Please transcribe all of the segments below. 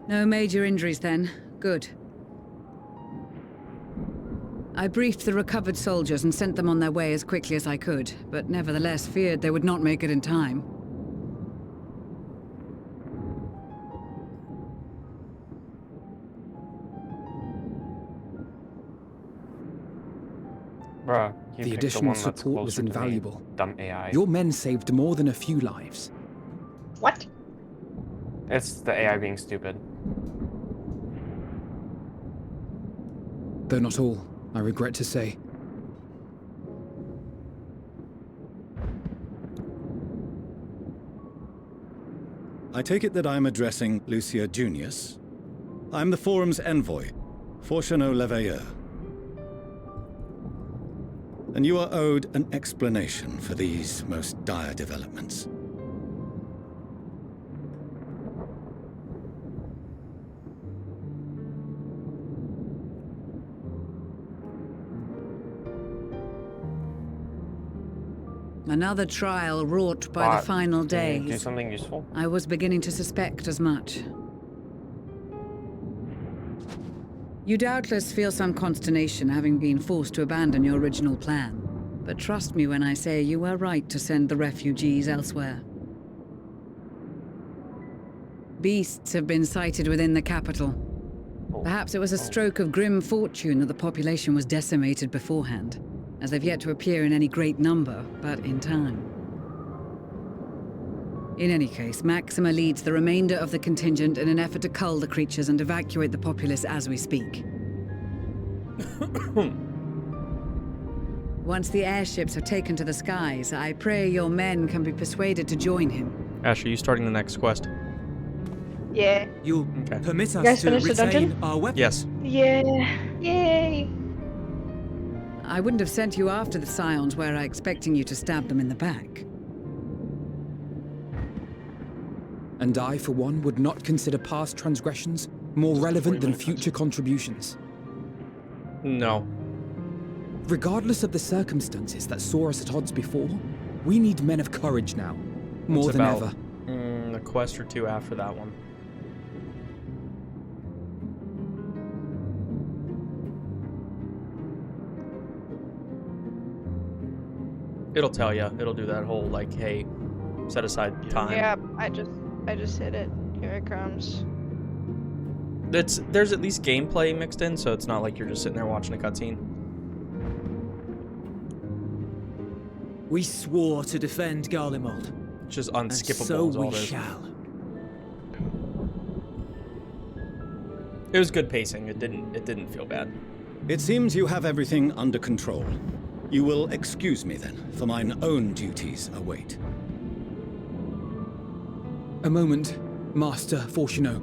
No major injuries then. Good. I briefed the recovered soldiers and sent them on their way as quickly as I could, but nevertheless feared they would not make it in time. Bruh, The additional support was invaluable. Dumb AI. Your men saved more than a few lives. What? It's the AI being stupid. Though not all, I regret to say. I take it that I'm addressing Lucia Junius. I'm the Forum's envoy, Fortuneau Leveilleur. And you are owed an explanation for these most dire developments. Another trial wrought by the final days. Do something useful. I was beginning to suspect as much. You doubtless feel some consternation having been forced to abandon your original plan. But trust me when I say you were right to send the refugees elsewhere. Beasts have been sighted within the capital. Perhaps it was a stroke of grim fortune that the population was decimated beforehand, as they've yet to appear in any great number, but in time. In any case, Maxima leads the remainder of the contingent in an effort to cull the creatures and evacuate the populace as we speak. Once the airships are taken to the skies, I pray your men can be persuaded to join him. Ash, are you starting the next quest? Yeah. You'll permit You guys us to finished the retain dungeon? our weapons? Yes. Yeah. Yay. I wouldn't have sent you after the Scions were I expecting you to stab them in the back. And I, for one, would not consider past transgressions more relevant than future contributions. No. Regardless of the circumstances that saw us at odds before, we need men of courage now, more than ever. A quest or two after that one. It'll tell you. It'll do that whole like, hey, set aside time. Yeah, I just hit it. Here it comes. There's at least gameplay mixed in, so it's not like you're just sitting there watching a cutscene. We swore to defend Garlemald. It's just And unskippable. so is all we it is. shall. It was good pacing. It didn't feel bad. It seems you have everything under control. You will excuse me then, for mine own duties await. A moment, Master Fortuneau.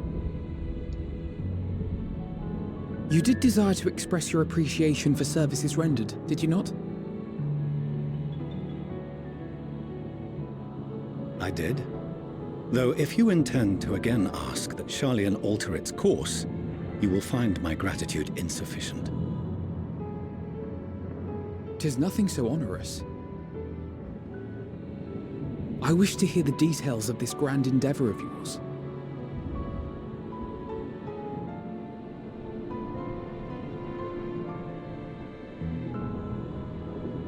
You did desire to express your appreciation for services rendered, did you not? I did. Though if you intend to again ask that Sharlayan alter its course, you will find my gratitude insufficient. 'Tis nothing so onerous. I wish to hear the details of this grand endeavor of yours.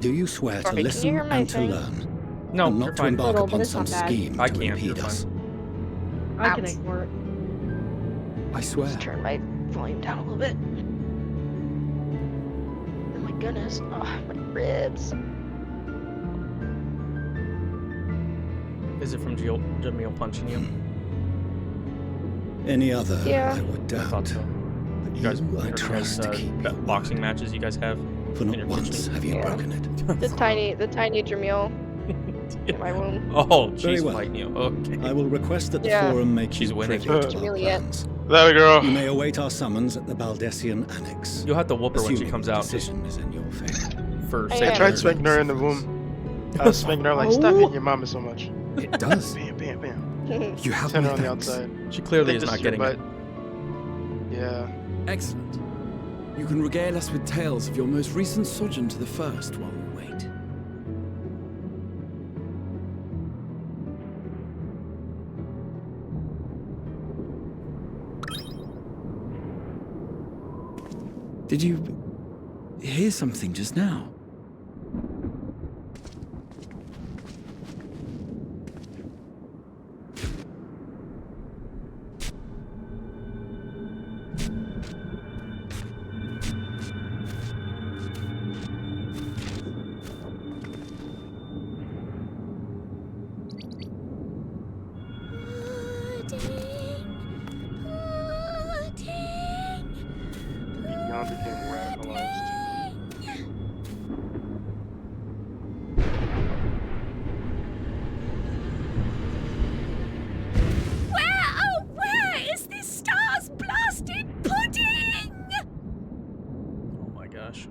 Do you swear to Sorry, can you listen hear my and to thing? learn? No, and you're not to fine. embark Little, but upon it's some not bad. scheme I to can't, impede you're us? I can Ouch. ignore it. I swear. Just turn my volume down a little bit. Oh my goodness. Oh, my ribs. Is it from Jamil punching you? Any other, Yeah. I would I thought doubt. so. But You guys, I are trust to keep you. boxing matches you guys have? For in not your once kitchen? have you Yeah. broken it. The tiny Jamil in my womb. Oh, Very she's well. fighting you. Okay. I will request that the Yeah. forum make She's you winning. privy to our Juliet. plans. That girl. You may await our summons at the Baldessian Annex. You'll have to whoop her when she assuming comes the out just decision is in your favor. for I saving am. I tried her. spanking her in the womb. I was spanking her like, stop hitting your mama so much. It does. Bam, bam, bam. You have Send my her on the thanks. outside. She clearly I is think not this getting your it. butt. Yeah. Excellent. You can regale us with tales of your most recent sojourn to the First while we wait. Did you hear something just now? Now became radicalized. Where is this star's blasted pudding? Oh my gosh.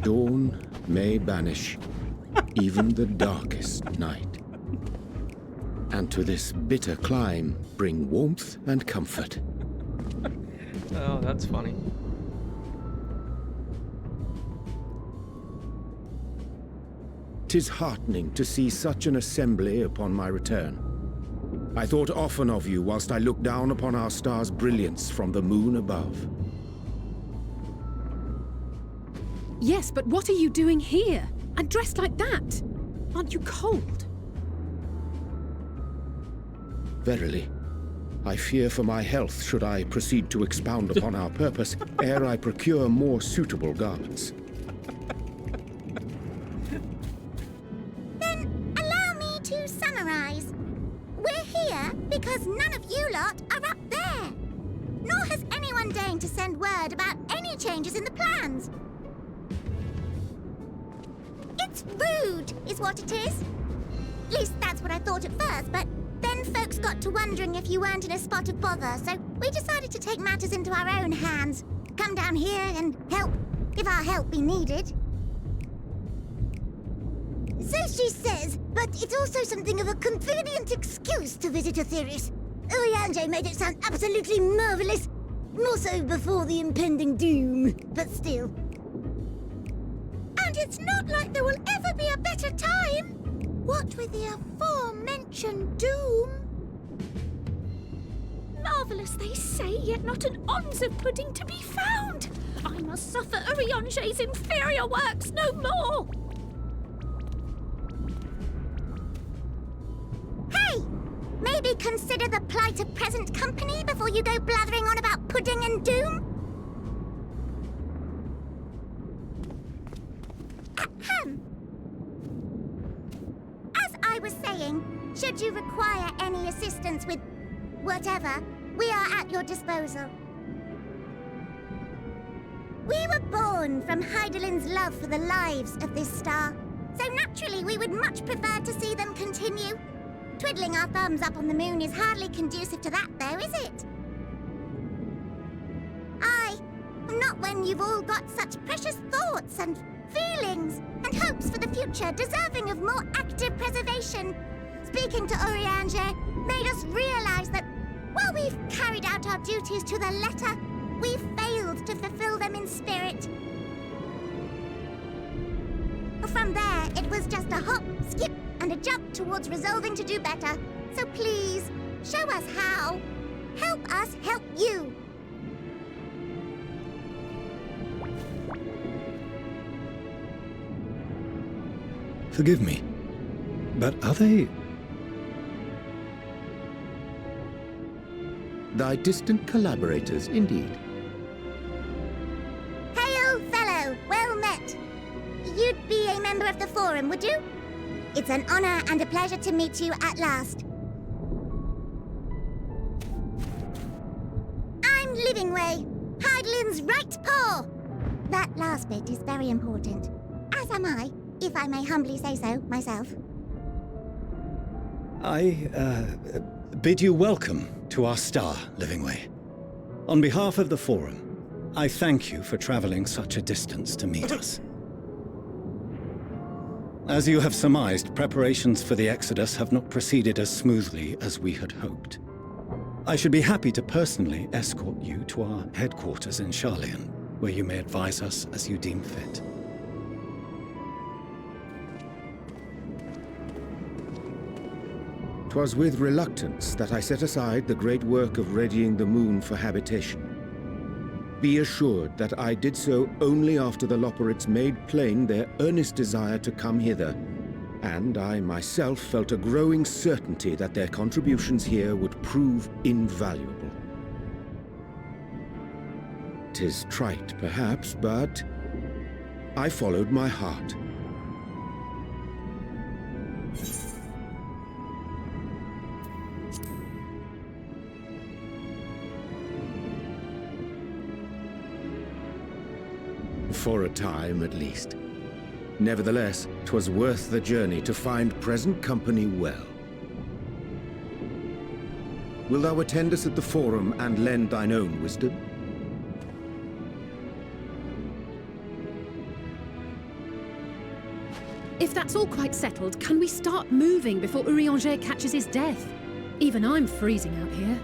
Dawn may banish even the darkest night, and to this bitter clime bring warmth and comfort. Oh, that's funny. "'Tis heartening to see such an assembly upon my return. I thought often of you whilst I looked down upon our star's brilliance from the moon above. Yes, but what are you doing here? And dressed like that? Aren't you cold? Verily, I fear for my health should I proceed to expound upon our purpose ere I procure more suitable garments. Then allow me to summarize. We're here because none of you lot are up there. Nor has anyone deigned to send word about any changes in the plans. It's rude, is what it is. At least that's what I thought at first, but then folks got to wondering if you weren't in a spot of bother, so we decided to take matters into our own hands. Come down here and help, if our help be needed. So she says, but it's also something of a convenient excuse to visit Aetheris. Urianger made it sound absolutely marvelous. More so before the impending doom, but still. And it's not like there will ever be a better time. What with the aforementioned doom? Marvellous, they say, yet not an ounce of pudding to be found. I must suffer Urianger's inferior works no more. Hey! Maybe consider the plight of present company before you go blathering on about pudding and doom? Ahem. As I was saying, should you require any assistance with whatever, we are at your disposal. We were born from Heidelin's love for the lives of this star, so naturally we would much prefer to see them continue. Twiddling our thumbs up on the moon is hardly conducive to that, though, is it? Aye, not when you've all got such precious thoughts and feelings and hopes for the future deserving of more active preservation. Speaking to Urianger made us realize that while we've carried out our duties to the letter, we've failed to fulfill them in spirit. From there, it was just a hop, skip, and a jump towards resolving to do better. So please, show us how. Help us help you. Forgive me, but are they... Thy distant collaborators, indeed. Hail, fellow, well met. You'd be a member of the Forum, would you? It's an honor and a pleasure to meet you at last. I'm Livingway, Heidelin's right paw. That last bit is very important, as am I, if I may humbly say so myself. I bid you welcome to our star, Livingway. On behalf of the Forum, I thank you for traveling such a distance to meet us. As you have surmised, preparations for the Exodus have not proceeded as smoothly as we had hoped. I should be happy to personally escort you to our headquarters in Sharlayan, where you may advise us as you deem fit. 'Twas with reluctance that I set aside the great work of readying the moon for habitation. Be assured that I did so only after the Loperites made plain their earnest desire to come hither, and I myself felt a growing certainty that their contributions here would prove invaluable. 'Tis trite, perhaps, but I followed my heart. For a time, at least. Nevertheless, 'twas worth the journey to find present company well. Wilt thou attend us at the Forum and lend thine own wisdom? If that's all quite settled, can we start moving before Urianger catches his death? Even I'm freezing out here.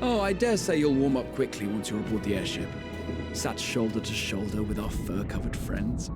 Oh, I dare say you'll warm up quickly once you're aboard the airship. Sat shoulder to shoulder with our fur-covered friends.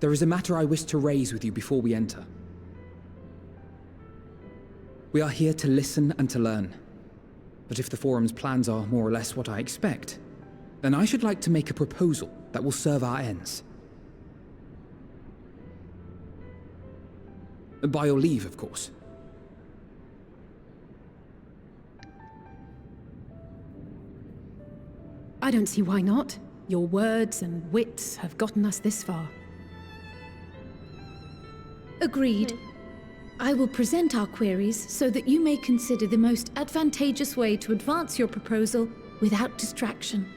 there is a matter I wish to raise with you before we enter. We are here to listen and to learn. But if the Forum's plans are more or less what I expect, then I should like to make a proposal that will serve our ends. By your leave, of course. I don't see why not. Your words and wits have gotten us this far. Agreed. I will present our queries so that you may consider the most advantageous way to advance your proposal without distraction.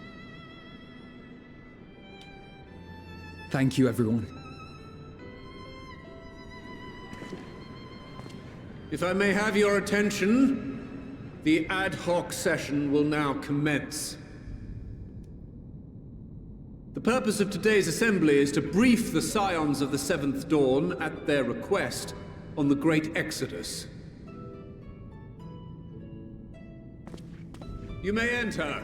Thank you, everyone. If I may have your attention, the ad hoc session will now commence. The purpose of today's assembly is to brief the Scions of the Seventh Dawn, at their request, on the Great Exodus. You may enter.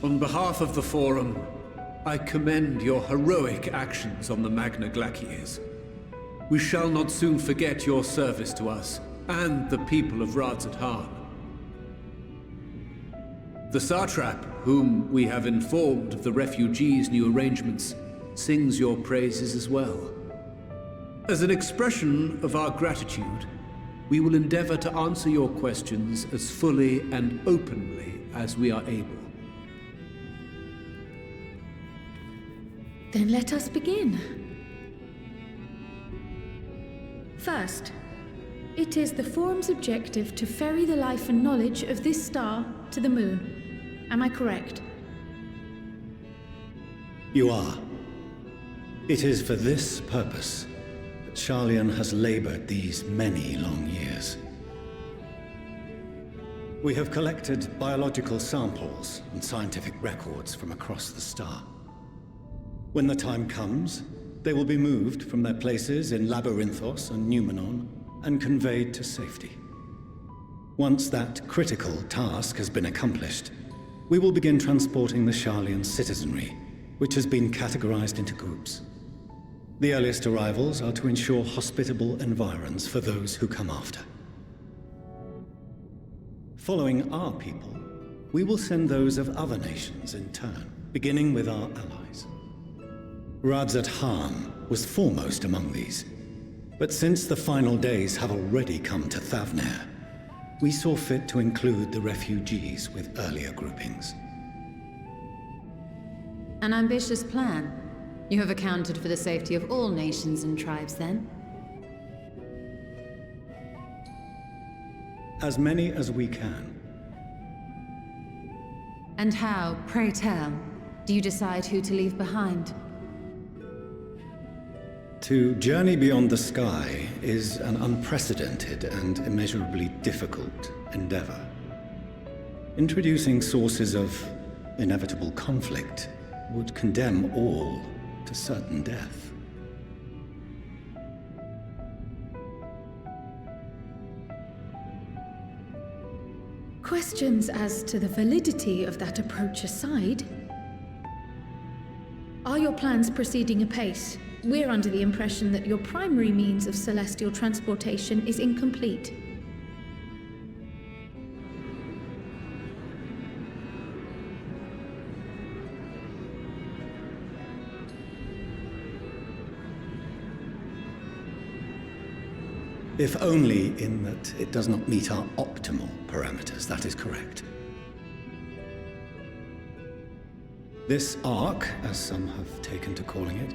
On behalf of the Forum, I commend your heroic actions on the Magna Glaciers. We shall not soon forget your service to us and the people of Radzat-Han. The Satrap, whom we have informed of the refugees' new arrangements, sings your praises as well. As an expression of our gratitude, we will endeavor to answer your questions as fully and openly as we are able. Then let us begin. First, it is the Forum's objective to ferry the life and knowledge of this star to the moon. Am I correct? You are. It is for this purpose that Sharlayan has labored these many long years. We have collected biological samples and scientific records from across the star. When the time comes, they will be moved from their places in Labyrinthos and Numenon and conveyed to safety. Once that critical task has been accomplished, we will begin transporting the Sharlayan citizenry, which has been categorized into groups. The earliest arrivals are to ensure hospitable environs for those who come after. Following our people, we will send those of other nations in turn, beginning with our allies. Radzat-Han was foremost among these, but since the final days have already come to Thavnair, we saw fit to include the refugees with earlier groupings. An ambitious plan. You have accounted for the safety of all nations and tribes, then? As many as we can. And how, pray tell, do you decide who to leave behind? To journey beyond the sky is an unprecedented and immeasurably difficult endeavor. Introducing sources of inevitable conflict would condemn all to certain death. Questions as to the validity of that approach aside, are your plans proceeding apace? We're under the impression that your primary means of celestial transportation is incomplete. If only in that it does not meet our optimal parameters, that is correct. This arc, as some have taken to calling it,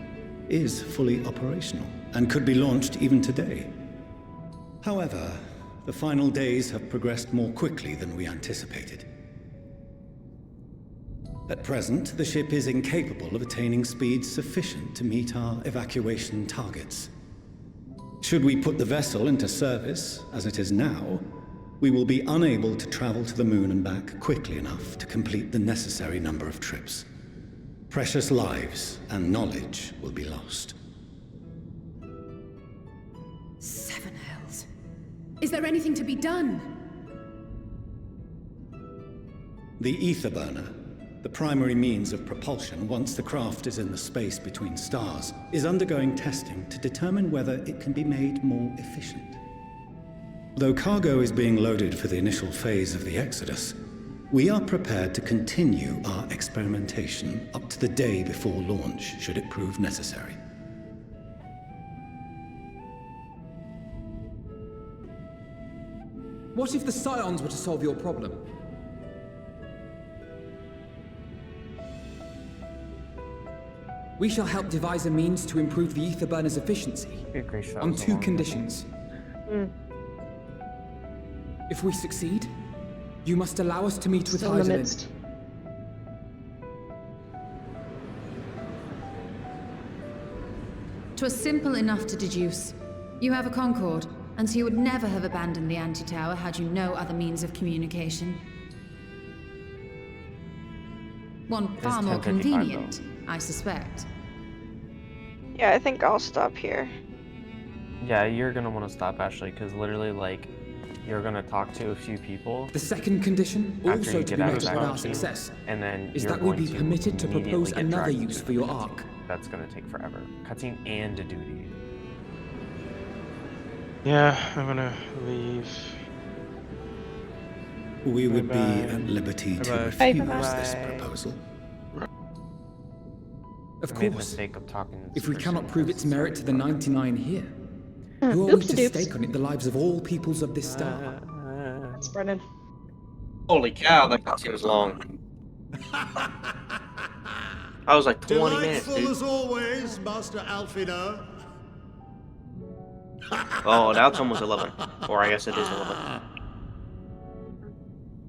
is fully operational and could be launched even today. However, the final days have progressed more quickly than we anticipated. At present, the ship is incapable of attaining speeds sufficient to meet our evacuation targets. Should we put the vessel into service, as it is now, we will be unable to travel to the moon and back quickly enough to complete the necessary number of trips. Precious lives and knowledge will be lost. Seven hells. Is there anything to be done? The ether burner, the primary means of propulsion once the craft is in the space between stars, is undergoing testing to determine whether it can be made more efficient. Though cargo is being loaded for the initial phase of the Exodus, we are prepared to continue our experimentation up to the day before launch, should it prove necessary. What if the Scions were to solve your problem? We shall help devise a means to improve the ether burner's efficiency on two conditions. If we succeed, you must allow us to meet with Hyderlin. "'Twas simple enough to deduce. You have a Concord, and so you would never have abandoned the anti-tower had you no other means of communication. One far more convenient, I suspect." Yeah, I think I'll stop here. Yeah, you're gonna want to stop, Ashley, because literally, like, you're gonna talk to a few people. The second condition, also to be met with our success, and then is that we be permitted to propose another use for your arc. That's gonna take forever. Cutscene and a duty. Yeah, I'm gonna leave. We would be at liberty to refuse this proposal. Of course, if we cannot prove its merit to the 99 here, who are we to stake on it the lives of all peoples of this star? That's Brennan. Holy cow, that cutscene was long. I was like 20 minutes, dude. As always, Master Alfino. Oh, now it's almost 11. Or I guess it is 11.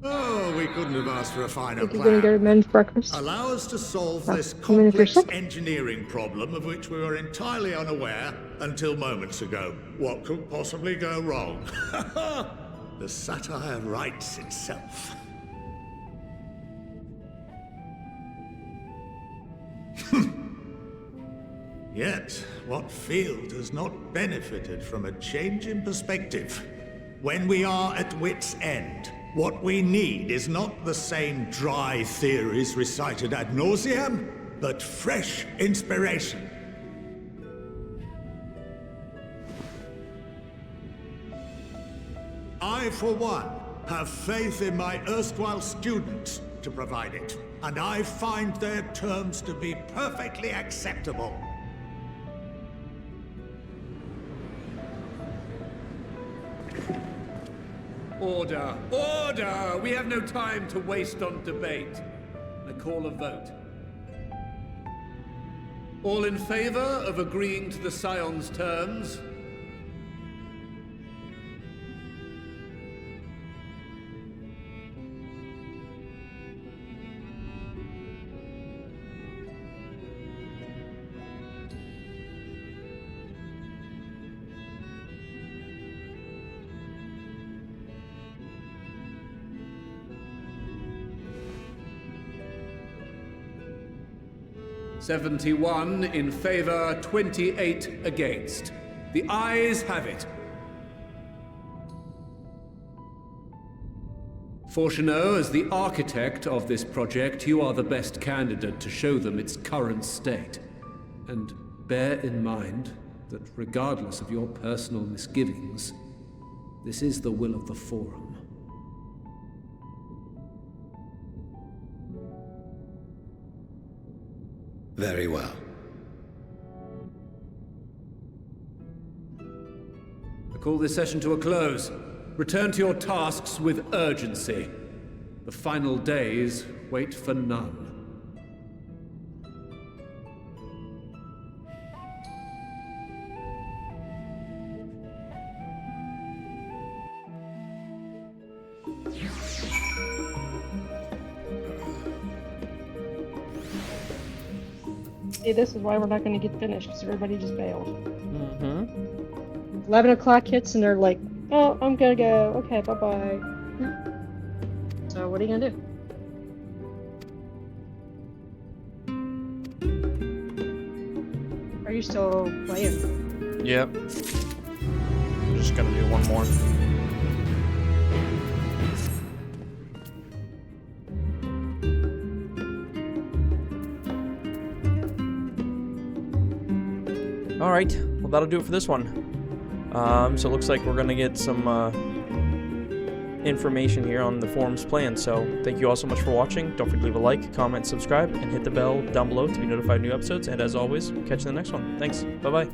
Oh, we couldn't have asked for a finer You're gonna go to men's breakfast. Allow us to solve this I'm in for complex sec. engineering problem of which we were entirely unaware until moments ago. What could possibly go wrong? The satire writes itself. Yet, what field has not benefited from a change in perspective? When we are at wit's end, what we need is not the same dry theories recited ad nauseam, but fresh inspiration. I, for one, have faith in my erstwhile students to provide it, and I find their terms to be perfectly acceptable. Order! Order! We have no time to waste on debate. I call a vote. All in favor of agreeing to the Scion's terms? "71 in favor, 28 against. The ayes have it. Fortuneau, as the architect of this project, you are the best candidate to show them its current state. And bear in mind that regardless of your personal misgivings, this is the will of the Forum. Very well. I call this session to a close. Return to your tasks with urgency. The final days wait for none. See, this is why we're not going to get finished, because everybody just bailed. 11 o'clock hits and they're like, oh, I'm gonna go. Okay, bye-bye. So what are you gonna do? Are you still playing? Yep. I'm just gonna do one more. Alright, well that'll do it for this one. So it looks like we're gonna get some information here on the forum's plan. So thank you all so much for watching. Don't forget to leave a like, comment, subscribe, and hit the bell down below to be notified of new episodes. And as always, catch you in the next one. Thanks. Bye-bye.